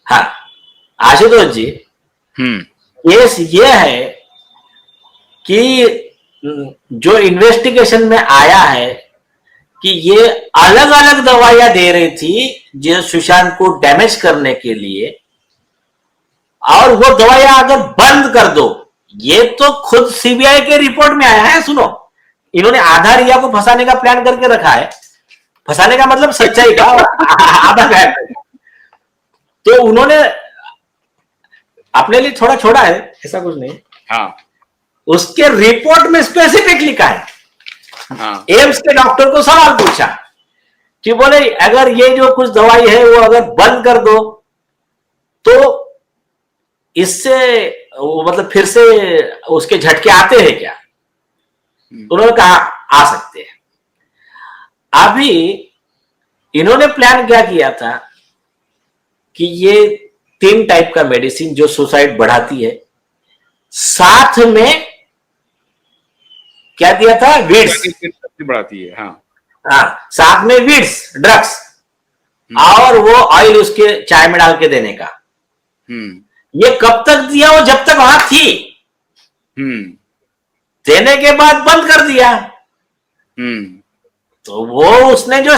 हाँ आशुतोष जी, केस ये है कि जो इन्वेस्टिगेशन में आया है कि ये अलग अलग दवाइयां दे रही थी जो सुशांत को डैमेज करने के लिए, और वो दवाइयां अगर बंद कर दो, ये तो खुद सीबीआई के रिपोर्ट में आया है। सुनो, इन्होंने आधा रिया को फंसाने का प्लान करके रखा है, फंसाने का मतलब सच्चाई का आधा प्लान। तो उन्होंने अपने लिए थोड़ा छोड़ा है, ऐसा कुछ नहीं। हाँ, उसके रिपोर्ट में स्पेसिफिक लिखा है। हाँ, एम्स के डॉक्टर को सवाल पूछा कि बोले अगर ये जो कुछ दवाई है वो अगर बंद कर दो तो इससे वो मतलब फिर से उसके झटके आते हैं क्या? उन्होंने कहा आ सकते हैं। अभी इन्होंने प्लान क्या किया था कि ये 3 टाइप का मेडिसिन जो सुसाइड बढ़ाती है, साथ में क्या दिया था? वीड्स बढ़ाती है। हाँ, हाँ, साथ में वीड्स ड्रग्स, और वो ऑयल उसके चाय में डाल के देने का। ये कब तक दिया? वो जब तक वहां थी। देने के बाद बंद कर दिया। तो वो उसने जो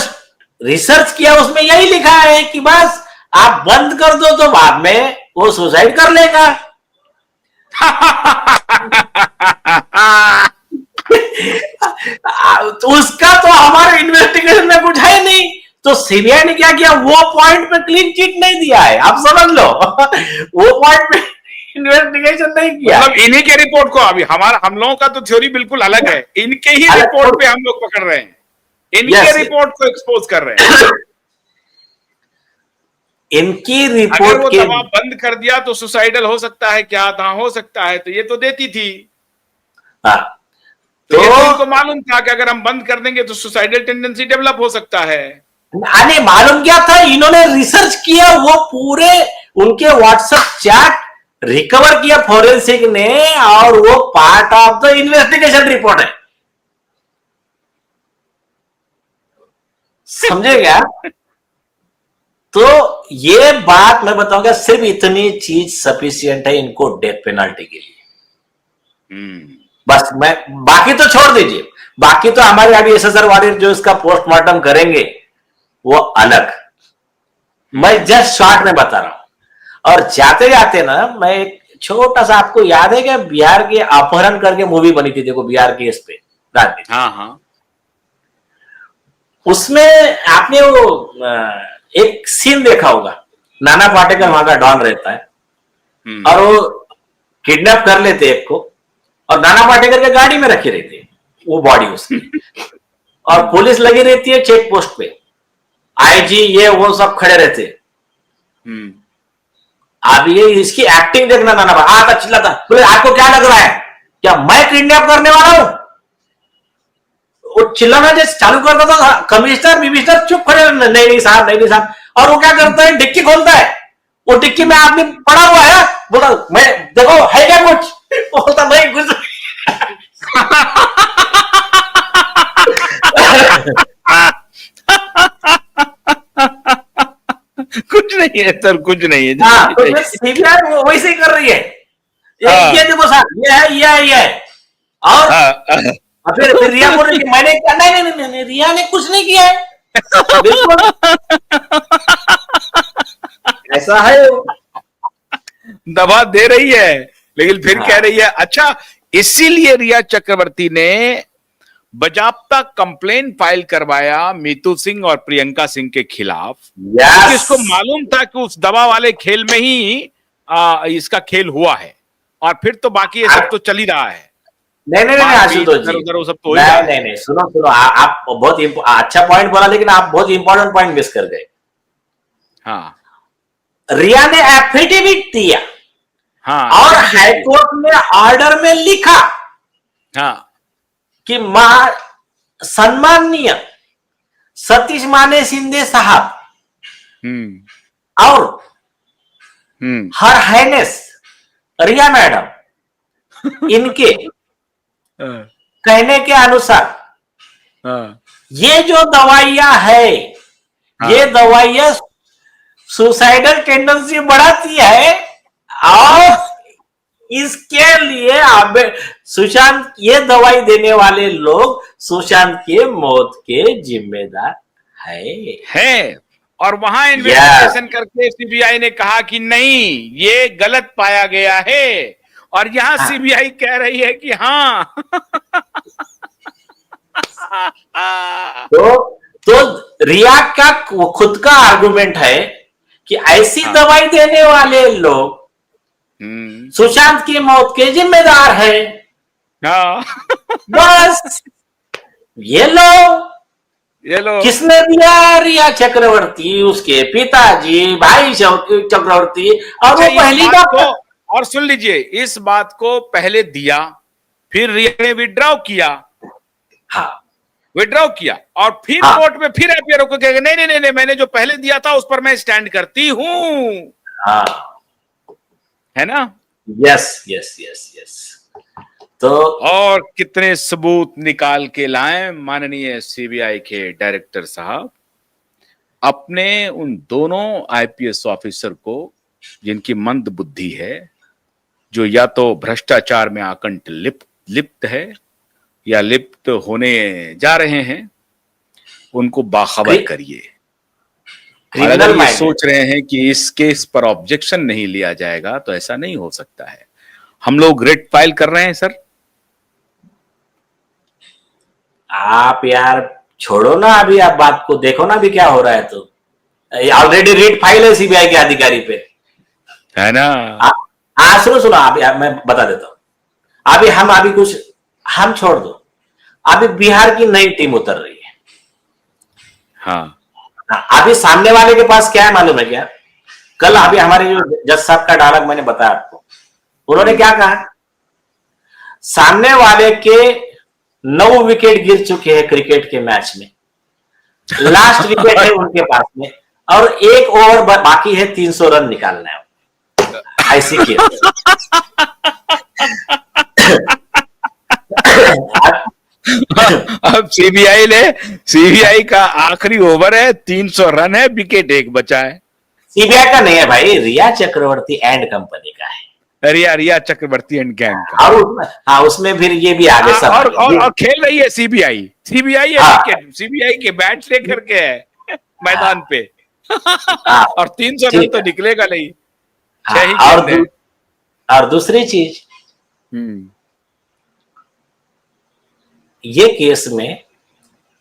रिसर्च किया उसमें यही लिखा है कि बस आप बंद कर दो तो बाद में वो सुसाइड कर लेगा। तो उसका तो हमारे इन्वेस्टिगेशन में कुछ है नहीं, तो सीबीआई ने क्या किया? वो पॉइंट पे क्लीन चिट नहीं दिया है, आप समझ लो। वो पॉइंट पे इन्वेस्टिगेशन नहीं किया। मतलब इन्हीं के रिपोर्ट को, अभी हम लोगों का तो थ्योरी बिल्कुल अलग है, इनके ही रिपोर्ट पे हम लोग पकड़ रहे हैं, इनके रिपोर्ट को एक्सपोज कर रहे हैं। इनकी रिपोर्ट अगर वो दवा बंद कर दिया तो सुसाइडल हो सकता है क्या? हाँ, हो सकता है, तो ये तो देती थी। तो ये तो इनको मालूम था कि अगर हम बंद कर देंगे तो सुसाइडल टेंडेंसी डेवलप हो सकता है। अरे मालूम क्या था? इन्होंने रिसर्च किया, वो पूरे उनके व्हाट्सएप चैट रिकवर किया फोरेंसिक ने, और वो part of the investigation report है। समझे क्या? तो ये बात मैं बताऊंगा, सिर्फ इतनी चीज सफिशियंट है इनको डेथ पेनाल्टी के लिए। बस मैं बाकी तो छोड़ दीजिए, बाकी तो हमारे अभी एसएसआर वारियर जो इसका पोस्टमार्टम करेंगे वो अलग। मैं जस्ट शॉर्ट में बता रहा हूं। और जाते जाते ना, मैं एक छोटा सा, आपको याद है क्या बिहार के अपहरण करके मूवी बनी थी, देखो बिहार के इस पे राजनीति। हाँ, हाँ। उसमें आपने वो एक सीन देखा होगा, नाना पाटेकर वहां का डॉन रहता है और वो किडनैप कर लेते एक को, और नाना पाटेकर के गाड़ी में रखी रहती है वो बॉडी उसकी, और पुलिस लगी रहती है चेक पोस्ट पे, आईजी ये वो सब खड़े रहते। अब ये इसकी एक्टिंग देखना, नाना आता चिल्लाता, बोले आपको क्या लग रहा है, क्या मैं किडनैप करने वाला हूं? वो चिल्लाना जैसे चालू करता था, कमिश्नर बिमिश्नर चुप खड़े, नहीं साहब, नहीं साहब। और वो क्या करता है, डिक्की खोलता है, वो डिक्की में आदमी पड़ा हुआ है, बोला मैं देखो है क्या कुछ, बोलता नहीं कुछ। कुछ नहीं है सर, कुछ नहीं है। हाँ, तो सीबीआई वैसे ही कर रही है। ये देखो साहब, ये है। और फिर रिया बोल रही है मैंने क्या? नहीं, रिया ने कुछ नहीं किया है। बिल्कुल ऐसा है, दबा दे रही है, लेकिन फिर कह रही है अच्छा, इसीलिए रिया चक्रवर्ती ने बजाप्ता कंप्लेन फाइल करवाया मीतू सिंह और प्रियंका सिंह के खिलाफ, क्योंकि इसको मालूम था कि उस दवा वाले खेल में ही इसका खेल हुआ है, और फिर तो बाकी ये सब तो चल ही रहा है। नहीं आशुतोष जी, उधर सब तो नहीं सुनो, आप बहुत अच्छा पॉइंट बोला, लेकिन आप बहुत इंपॉर्टेंट पॉइंट मिस कर गए। हाँ, रिया ने एफिडेविट दिया, हाँ, और हाईकोर्ट में ऑर्डर में लिखा, हाँ, कि सम्माननीय सतीश माने शिंदे साहब और हर हाइनेस रिया मैडम इनके कहने के अनुसार ये जो दवाइयां है, ये दवाइयां सुसाइडल टेंडेंसी बढ़ाती है, और इसके लिए अब सुशांत, ये दवाई देने वाले लोग सुशांत के मौत के जिम्मेदार है। और वहां इन्वेस्टिगेशन करके सीबीआई ने कहा कि नहीं, ये गलत पाया गया है, और यहां सीबीआई कह रही है कि हाँ। तो रिया का खुद का आर्गुमेंट है कि ऐसी दवाई देने वाले लोग सुशांत की मौत के जिम्मेदार है। बस ये लो किसने दिया? रिया चक्रवर्ती, उसके पिताजी, भाई चक्रवर्ती, और वो पहली बार। और सुन लीजिए, इस बात को पहले दिया, फिर रिया ने विड्रॉ किया। हाँ, विड्रॉ किया, और फिर कोर्ट में फिर अपियर होकर कहेगा नहीं नहीं नहीं, मैंने जो पहले दिया था उस पर मैं स्टैंड करती हूं। है ना? Yes yes yes yes. तो और कितने सबूत निकाल के लाए माननीय सीबीआई के डायरेक्टर साहब, अपने उन दोनों आईपीएस ऑफिसर को जिनकी मंद बुद्धि है, जो या तो भ्रष्टाचार में आकंठ लिप्त है या लिप्त होने जा रहे हैं, उनको बाखबर करिए। अगर ये सोच रहे हैं कि इस केस पर ऑब्जेक्शन नहीं लिया जाएगा तो ऐसा नहीं हो सकता है। हम लोग रिट फाइल कर रहे हैं सर। आप यार छोड़ो ना, अभी आप बात को देखो ना अभी क्या हो रहा है। तो ऑलरेडी रिट फाइल है सीबीआई के अधिकारी पे, है ना? सुनो अभी मैं बता देता हूं। अभी कुछ हम छोड़ दो, अभी बिहार की नई टीम उतर रही है। हाँ, अभी सामने वाले के पास क्या है मालूम है क्या? कल अभी हमारे जो जज साहब का डायलॉग मैंने बताया आपको, उन्होंने क्या कहा? सामने वाले के 9 विकेट गिर चुके हैं क्रिकेट के मैच में, लास्ट विकेट है उनके पास में, और 1 ओवर बाकी है, 300 रन निकालना है। ऐसी किया। अब सीबीआई का आखिरी ओवर है, 300 रन है, विकेट 1 बचा है। सीबीआई का नहीं है भाई, रिया चक्रवर्ती एंड कंपनी का है। रिया चक्रवर्ती एंड गैंग का। और उसमें फिर ये भी आगे सब और खेल रही है सीबीआई विकेट, सीबीआई के बैट लेकर के है मैदान पे। और 300 रन तो निकलेगा नहीं। और दूसरी चीज, ये केस में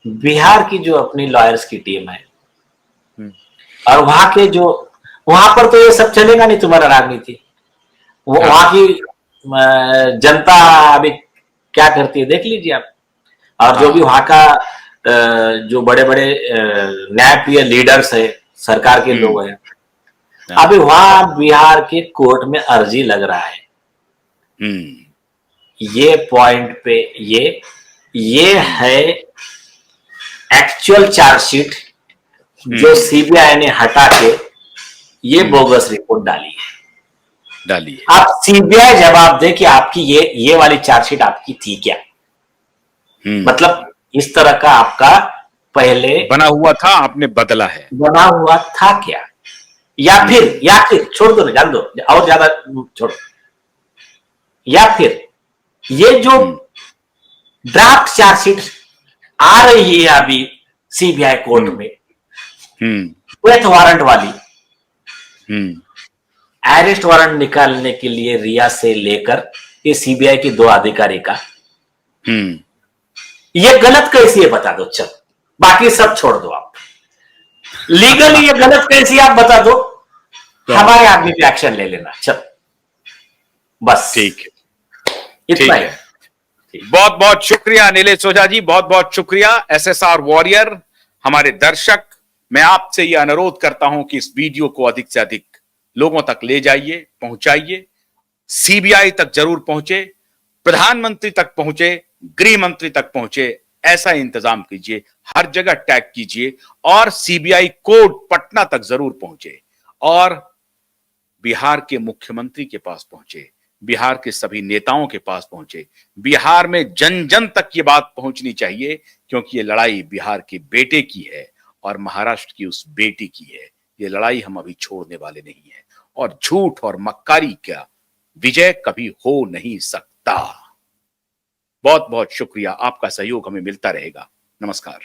बिहार की जो अपनी लॉयर्स की टीम है, और वहां पर तो ये सब चलेगा नहीं तुम्हारा राजनीति। वहां की जनता अभी क्या करती है देख लीजिए आप। और जो भी वहां का जो बड़े बड़े न्यायप्रिय लीडर्स है, सरकार के लोग हैं, अभी वहां बिहार के कोर्ट में अर्जी लग रहा है। ये पॉइंट पे ये है एक्चुअल चार्जशीट जो सीबीआई ने हटा के ये बोगस रिपोर्ट डाली है। आप सीबीआई जवाब दे कि आपकी ये वाली चार्जशीट आपकी थी क्या? मतलब इस तरह का आपका पहले बना हुआ था, आपने बदला है, बना हुआ था क्या? या फिर छोड़ दो, जान दो और ज्यादा छोड़ो, या फिर ये जो ड्राफ्ट चार्जशीट आ रही है अभी सीबीआई कोर्ट में, डेथ वारंट वाली, अरेस्ट वारंट निकालने के लिए रिया से लेकर ये सीबीआई की 2 अधिकारी का, ये गलत कैसी है बता दो। चल, बाकी सब छोड़ दो, आप लीगली ये गलत कैसी आप बता दो, हमारे आदमी पे एक्शन ले लेना। चल बस, ठीक इतना ही। बहुत बहुत शुक्रिया नीलेश ओझा जी, बहुत बहुत शुक्रिया। एसएसआर वॉरियर, हमारे दर्शक, मैं आपसे यह अनुरोध करता हूं कि इस वीडियो को अधिक से अधिक लोगों तक ले जाइए, पहुंचाइए, सीबीआई तक जरूर पहुंचे, प्रधानमंत्री तक पहुंचे, गृह मंत्री तक पहुंचे, ऐसा इंतजाम कीजिए, हर जगह टैग कीजिए, और सीबीआई कोर्ट पटना तक जरूर पहुंचे, और बिहार के मुख्यमंत्री के पास पहुंचे, बिहार के सभी नेताओं के पास पहुंचे। बिहार में जन जन तक ये बात पहुंचनी चाहिए, क्योंकि ये लड़ाई बिहार के बेटे की है और महाराष्ट्र की उस बेटी की है ये लड़ाई हम अभी छोड़ने वाले नहीं है और झूठ और मक्कारी का विजय कभी हो नहीं सकता। बहुत बहुत शुक्रिया, आपका सहयोग हमें मिलता रहेगा। नमस्कार।